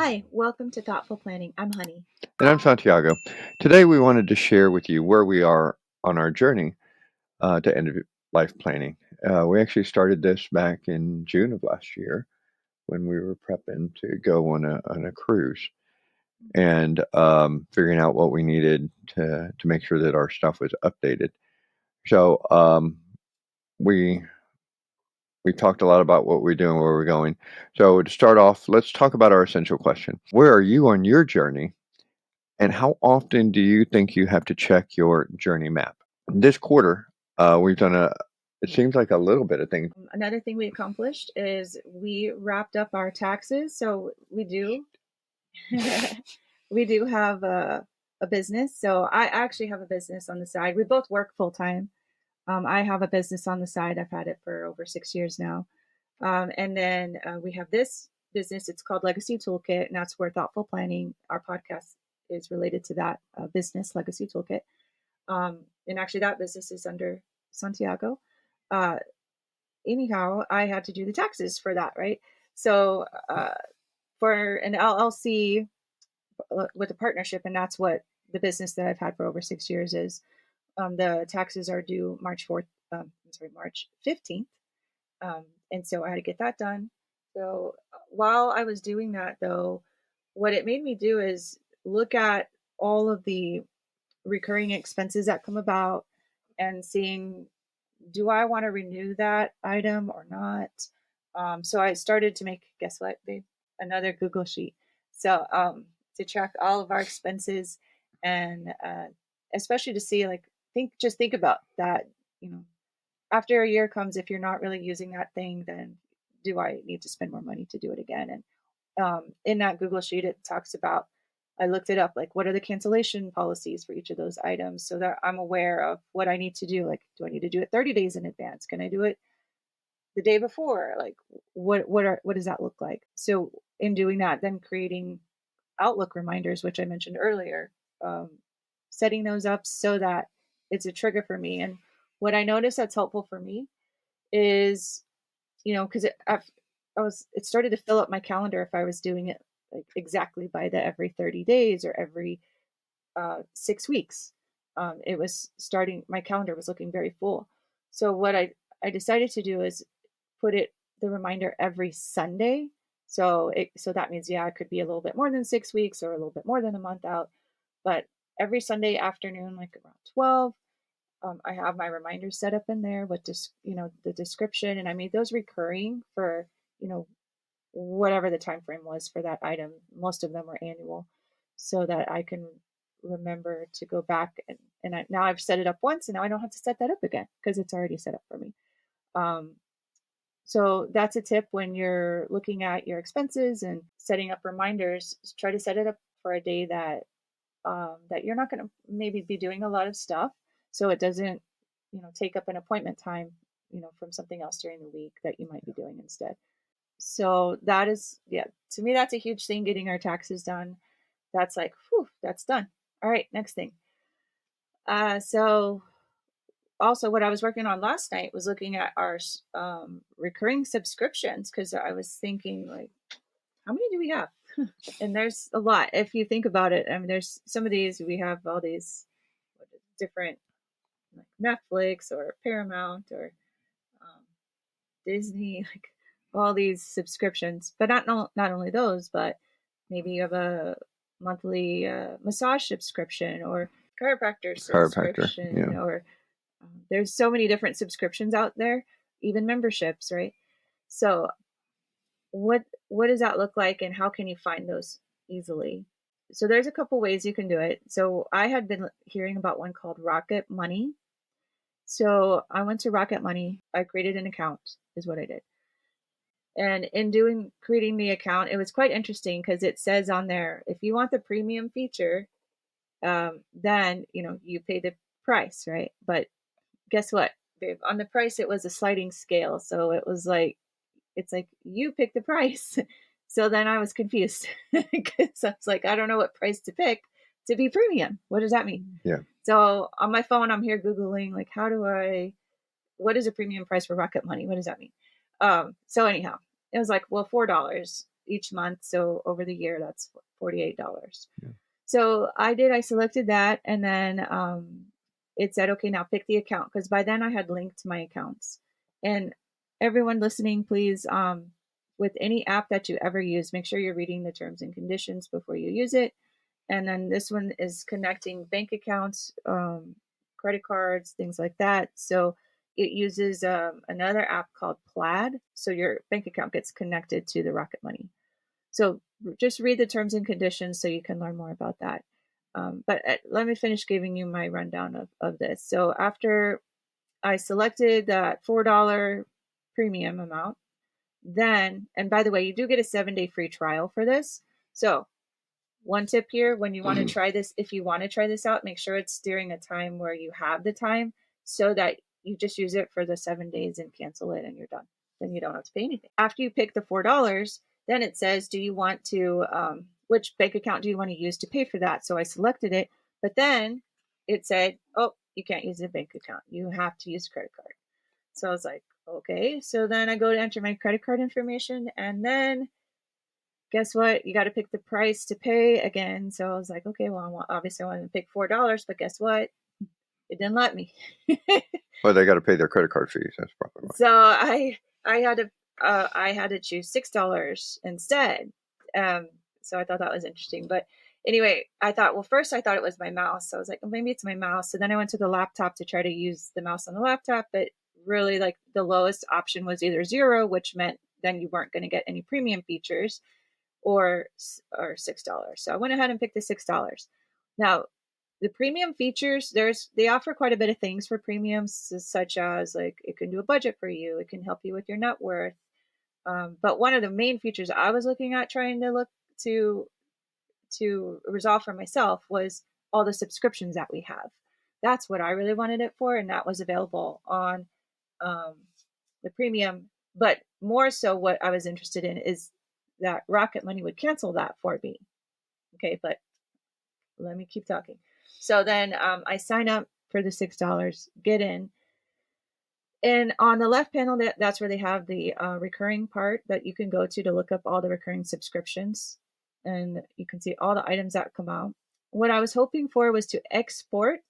Hi, welcome to Thoughtful Planning. I'm Honey. And I'm Santiago. Today, we wanted to share with you where we are on our journey to end of life planning. We actually started this back in June of last year when we were prepping to go on a cruise and figuring out what we needed to make sure that our stuff was updated. So we we talked a lot about what we're doing, where we're going. So to start off, let's talk about our essential question: where are you on your journey? And how often do you think you have to check your journey map? This quarter, we've done it seems like a little bit of things. Another thing we accomplished is we wrapped up our taxes. So we do, we do have a business. So I actually have a business on the side. We both work full time. I have a business on the side. I've had it for over 6 years now. And then we have this business. It's called Legacy Toolkit, and that's where thoughtful planning, our podcast, is related to that business, Legacy Toolkit. And actually, that business is under Santiago. Uh, Anyhow, I had to do the taxes for that, right? So for an LLC with a partnership, and that's what the business that I've had for over 6 years is. The taxes are due March 15th. And so I had to get that done. So while I was doing that, though, what it made me do is look at all of the recurring expenses that come about and seeing, do I want to renew that item or not? So I started to make, guess what, babe? Another Google sheet. So to track all of our expenses and especially to see, like, think about that, you know, after a year comes, if you're not really using that thing, then do I need to spend more money to do it again? And in that Google sheet, it talks about, I looked it up, like, what are the cancellation policies for each of those items so that I'm aware of what I need to do. Like, do I need to do it 30 days in advance? Can I do it the day before? Like, what does that look like? So in doing that, then creating Outlook reminders, which I mentioned earlier, um, setting those up so that it's a trigger for me. And what I noticed that's helpful for me is, because it started to fill up my calendar if I was doing it like exactly by the every 30 days or every 6 weeks. It was starting, my calendar was looking very full. So what I decided to do is put the reminder every Sunday. So that means, yeah, it could be a little bit more than 6 weeks or a little bit more than a month out, but every Sunday afternoon, like around 12, I have my reminders set up in there with the description, and I made those recurring for, whatever the time frame was for that item. Most of them were annual, so that I can remember to go back and now I've set it up once, and now I don't have to set that up again because it's already set up for me. So that's a tip when you're looking at your expenses and setting up reminders. Try to set it up for a day that you're not going to maybe be doing a lot of stuff, so it doesn't, take up an appointment time, from something else during the week that you might be doing instead. So that is, yeah, to me, that's a huge thing, getting our taxes done. That's like, whew, that's done. All right, next thing. So also what I was working on last night was looking at our recurring subscriptions, because I was thinking, like, how many do we have? And there's a lot if you think about it. I mean, there's some of these, we have all these different, like Netflix or Paramount or Disney, like all these subscriptions. But not only those, but maybe you have a monthly massage subscription or chiropractor subscription, Yeah. or there's so many different subscriptions out there, even memberships, right? So what does that look like, and how can you find those easily? So there's a couple ways you can do it. So I had been hearing about one called Rocket Money. So I went to Rocket Money. I created an account, is what I did. And in creating the account, it was quite interesting because it says on there, if you want the premium feature, then you pay the price, right? But guess what, babe? On the price, it was a sliding scale, so it's like you pick the price. So then I was confused because I was like, I don't know what price to pick to be premium. What does that mean? Yeah. So on my phone, I'm here Googling, like, what is a premium price for Rocket Money? What does that mean? So anyhow, it was like, well, $4. each month. So over the year, that's $48. Yeah. So I selected that, and then it said, okay, now pick the account, because by then I had linked my accounts. And everyone listening, please, with any app that you ever use, make sure you're reading the terms and conditions before you use it. And then this one is connecting bank accounts, credit cards, things like that. So it uses another app called Plaid. So your bank account gets connected to the Rocket Money. So just read the terms and conditions so you can learn more about that. But let me finish giving you my rundown of this. So after I selected that $4 premium amount, then, and by the way, you do get a 7-day free trial for this. So one tip here, when you want to try this, if you want to try this out, make sure it's during a time where you have the time, so that you just use it for the 7 days and cancel it and you're done. Then you don't have to pay anything. After you pick the $4, then it says, do you want to, which bank account do you want to use to pay for that? So I selected it, but then it said, oh, you can't use a bank account. You have to use a credit card. So I was like, okay. So then I go to enter my credit card information, and then guess what? You got to pick the price to pay again. So I was like, okay, well, obviously I wanted to pick $4, but guess what? It didn't let me. Well, they got to pay their credit card fees. That's probably why. So I had to choose $6 instead. So I thought that was interesting. But anyway, I thought, well, first I thought it was my mouse. So I was like, well, maybe it's my mouse. So then I went to the laptop to try to use the mouse on the laptop, but really, like, the lowest option was either 0, which meant then you weren't going to get any premium features, or $6. So I went ahead and picked the $6. Now, the premium features, they offer quite a bit of things for premiums, such as, like, it can do a budget for you, it can help you with your net worth. But one of the main features I was looking at, trying to look to resolve for myself, was all the subscriptions that we have. That's what I really wanted it for, and that was available on the premium. But more so, what I was interested in is that Rocket Money would cancel that for me. Okay, but let me keep talking. So then I sign up for the $6, get in, and on the left panel, that's where they have the recurring part that you can go to look up all the recurring subscriptions, and you can see all the items that come out. What I was hoping for was to export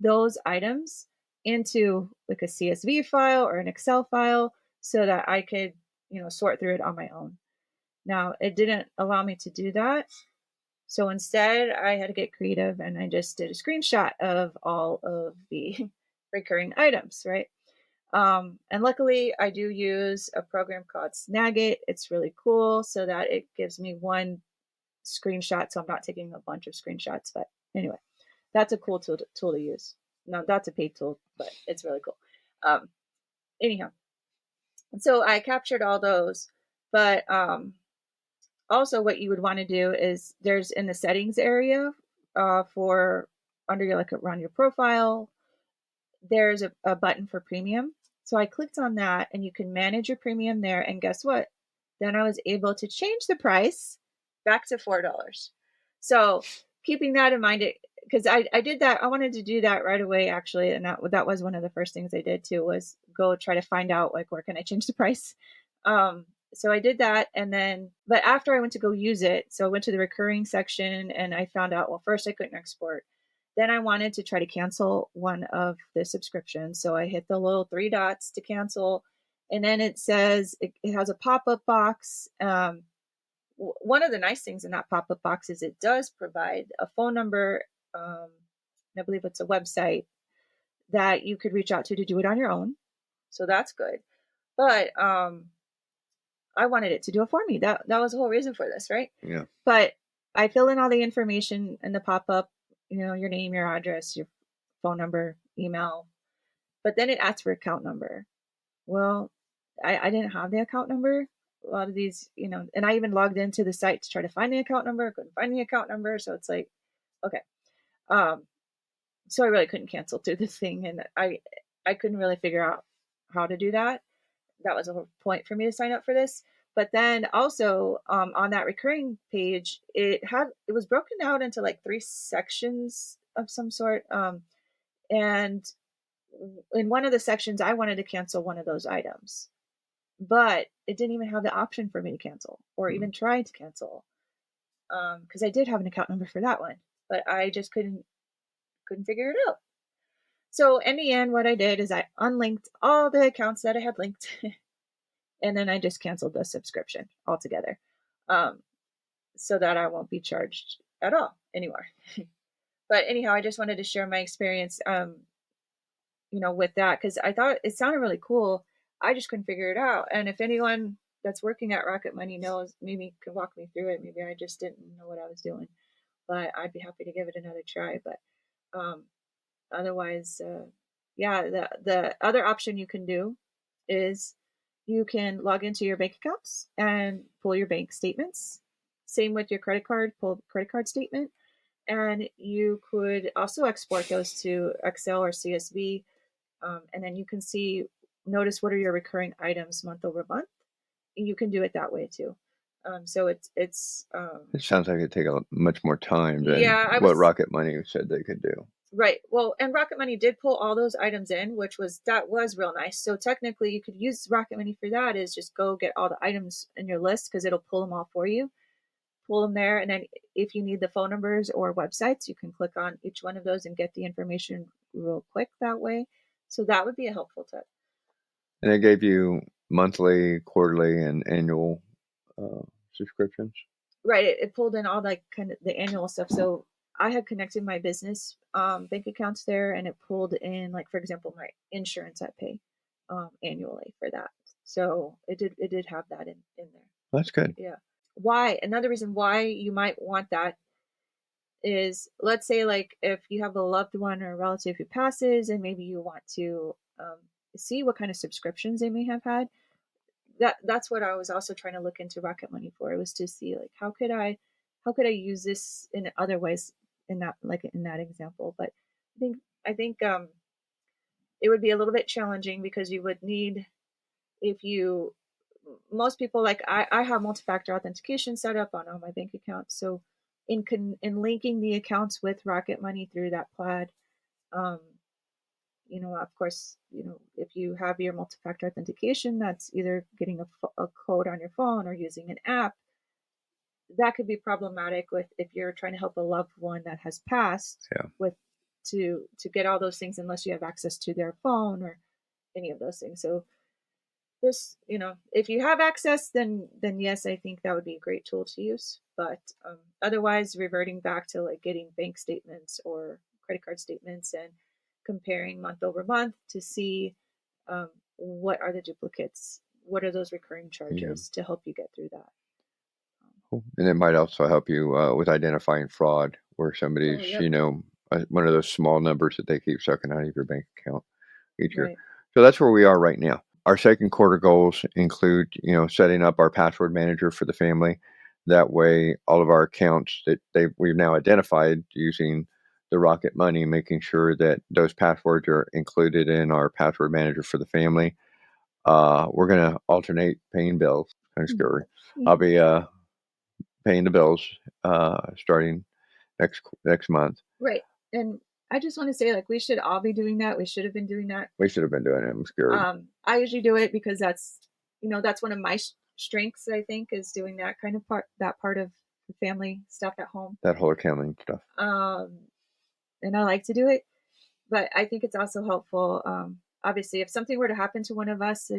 those items into like a CSV file or an Excel file, so that I could, sort through it on my own. Now, it didn't allow me to do that. So instead, I had to get creative, and I just did a screenshot of all of the recurring items, right? And luckily, I do use a program called Snagit. It's really cool, so that it gives me one screenshot, so I'm not taking a bunch of screenshots. But anyway, that's a cool tool to use. No, that's a paid tool, but it's really cool. Anyhow, so I captured all those, but also what you would want to do is, there's in the settings area for under your, like, around your profile, there's a button for premium. So I clicked on that, and you can manage your premium there. And guess what? Then I was able to change the price back to $4. So keeping that in mind, because I did that, I wanted to do that right away, actually. And that was one of the first things I did too, was go try to find out, like, where can I change the price? So I did that, and then, but after I went to go use it, so I went to the recurring section, and I found out, well, first I couldn't export. Then I wanted to try to cancel one of the subscriptions. So I hit the little 3 dots to cancel. And then it says, it has a pop-up box. One of the nice things in that pop-up box is it does provide a phone number. I believe it's a website that you could reach out to do it on your own. So that's good. But I wanted it to do it for me. That was the whole reason for this, right? Yeah. But I fill in all the information in the pop-up, your name, your address, your phone number, email, but then it asks for account number. Well, I didn't have the account number. A lot of these, and I even logged into the site to try to find the account number. Couldn't find the account number. So it's like, okay. So I really couldn't cancel through this thing. And I couldn't really figure out how to do that. That was a whole point for me to sign up for this. But then also on that recurring page, it was broken out into like 3 sections of some sort. And in one of the sections, I wanted to cancel one of those items. But it didn't even have the option for me to cancel or even try to cancel. Because I did have an account number for that one, but I just couldn't figure it out. So in the end, what I did is I unlinked all the accounts that I had linked, and then I just canceled the subscription altogether, um, so that I won't be charged at all anymore. But anyhow, I just wanted to share my experience, with that because I thought it sounded really cool. I just couldn't figure it out. And if anyone that's working at Rocket Money knows, maybe can walk me through it. Maybe I just didn't know what I was doing, but I'd be happy to give it another try. But um, otherwise, yeah, the other option you can do is you can log into your bank accounts and pull your bank statements. Same with your credit card, pull the credit card statement. And you could also export those to Excel or CSV. And then you can notice what are your recurring items month over month. You can do it that way too. So It sounds like it'd take a much more time than yeah, I what was Rocket Money said they could do. right. Well, and Rocket Money did pull all those items in, that was real nice. So technically, you could use Rocket Money for that. Is just go get all the items in your list because it'll pull them all for you. Pull them there, and then if you need the phone numbers or websites, you can click on each one of those and get the information real quick that way. So that would be a helpful tip. And it gave you monthly, quarterly, and annual subscriptions. Right. It pulled in all like kind of the annual stuff. So I had connected my business bank accounts there, and it pulled in, like, for example, my insurance I pay annually for that. So it did have that in there. That's good. Yeah. Why? Another reason why you might want that is, let's say, like, if you have a loved one or a relative who passes, and maybe you want to see what kind of subscriptions they may have had. That's what I was also trying to look into Rocket Money for. It was to see, like, how could I use this in other ways in that example. But I think it would be a little bit challenging because you would need, if you most people, like, I have multi-factor authentication set up on all my bank accounts. So in linking the accounts with Rocket Money through that plaid, um, of course, if you have your multi-factor authentication, that's either getting a code on your phone or using an app. That could be problematic with if you're trying to help a loved one that has passed, Yeah. with to get all those things unless you have access to their phone or any of those things. So this, if you have access, then yes, I think that would be a great tool to use. But otherwise, reverting back to, like, getting bank statements or credit card statements and comparing month over month to see what are the duplicates, what are those recurring charges, to help you get through that. Cool. And it might also help you with identifying fraud, where somebody's, yep. One of those small numbers that they keep sucking out of your bank account each year. Right. So that's where we are right now. Our second quarter goals include, setting up our password manager for the family. That way, all of our accounts that we've now identified using the Rocket Money, making sure that those passwords are included in our password manager for the family. We're going to alternate paying bills. Kind of scary. Yeah. I'll be paying the bills starting next month. Right. And I just want to say, like, we should all be doing that. We should have been doing that. We should have been doing it. I'm scared. I usually do it because that's one of my strengths, I think, is doing that kind of part of the family stuff at home. That whole accounting stuff. And I like to do it, but I think it's also helpful. Obviously, if something were to happen to one of us,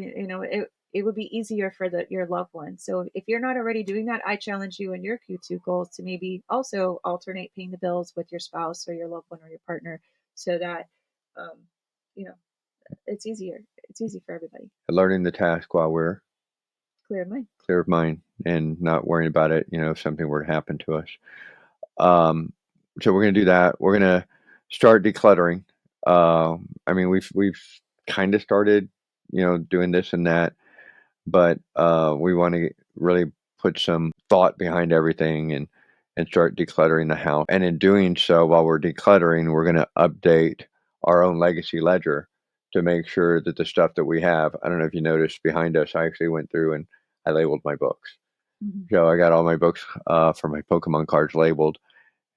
it would be easier for your loved one. So if you're not already doing that, I challenge you in your Q2 goals to maybe also alternate paying the bills with your spouse or your loved one or your partner, so that it's easier. It's easy for everybody. Learning the task while we're clear of mind. Clear of mind, and not worrying about it, if something were to happen to us. So we're going to do that. We're going to start decluttering. I mean, we've kind of started, doing this and that, but we want to really put some thought behind everything and start decluttering the house. And in doing so, while we're decluttering, we're going to update our own legacy ledger to make sure that the stuff that we have, I don't know if you noticed behind us, I actually went through and I labeled my books. Mm-hmm. So I got all my books for my Pokemon cards labeled.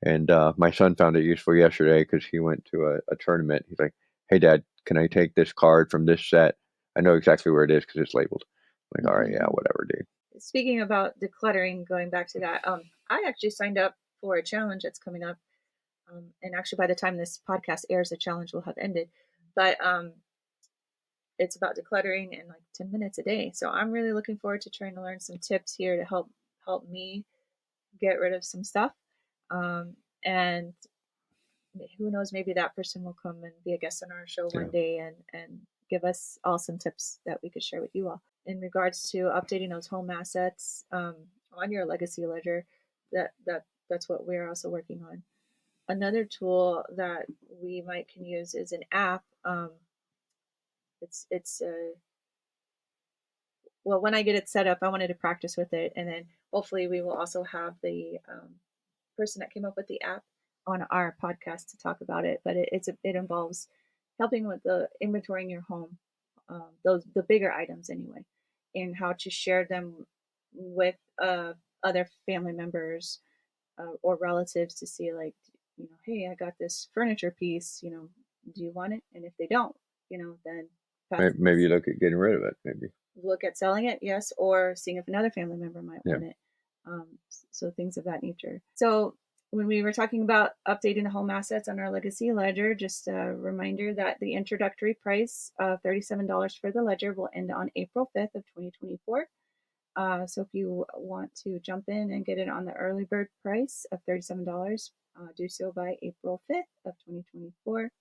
And my son found it useful yesterday because he went to a tournament. He's like, "Hey, Dad, can I take this card from this set? I know exactly where it is because it's labeled." Like, all right, yeah, whatever, dude. Speaking about decluttering, going back to that, I actually signed up for a challenge that's coming up. And actually, by the time this podcast airs, the challenge will have ended. But it's about decluttering in like 10 minutes a day. So I'm really looking forward to trying to learn some tips here to help me get rid of some stuff. And who knows, maybe that person will come and be a guest on our show one day and give us all some tips that we could share with you all. In regards to updating those home assets on your legacy ledger, that's what we're also working on. Another tool that we might can use is an app. It's well, when I get it set up, I wanted to practice with it, and then hopefully we will also have the person that came up with the app on our podcast to talk about it. But it involves helping with the inventorying your home, those the bigger items anyway, and how to share them with other family members or relatives to see, like, hey, I got this furniture piece, do you want it? And if they don't, then Maybe you look at getting rid of it. Maybe look at selling it, yes, or seeing if another family member might Yeah. want it. So things of that nature. So when we were talking about updating the home assets on our legacy ledger, just a reminder that the introductory price of $37 for the ledger will end on April 5th of 2024. So if you want to jump in and get it on the early bird price of $37, do so by April 5th of 2024.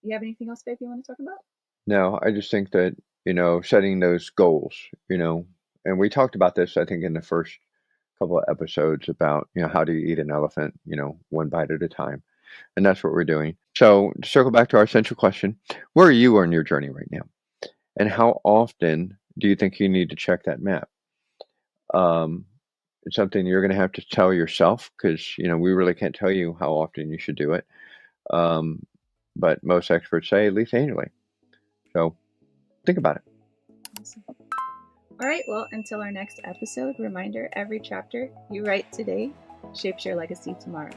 You have anything else, babe, you want to talk about? No, I just think that, setting those goals, and we talked about this, I think, in the first couple of episodes about, how do you eat an elephant, one bite at a time. And that's what we're doing. So to circle back to our central question, where are you on your journey right now? And how often do you think you need to check that map? It's something you're going to have to tell yourself because, we really can't tell you how often you should do it. But most experts say at least annually. So think about it. Awesome. All right, well, until our next episode, reminder, every chapter you write today shapes your legacy tomorrow.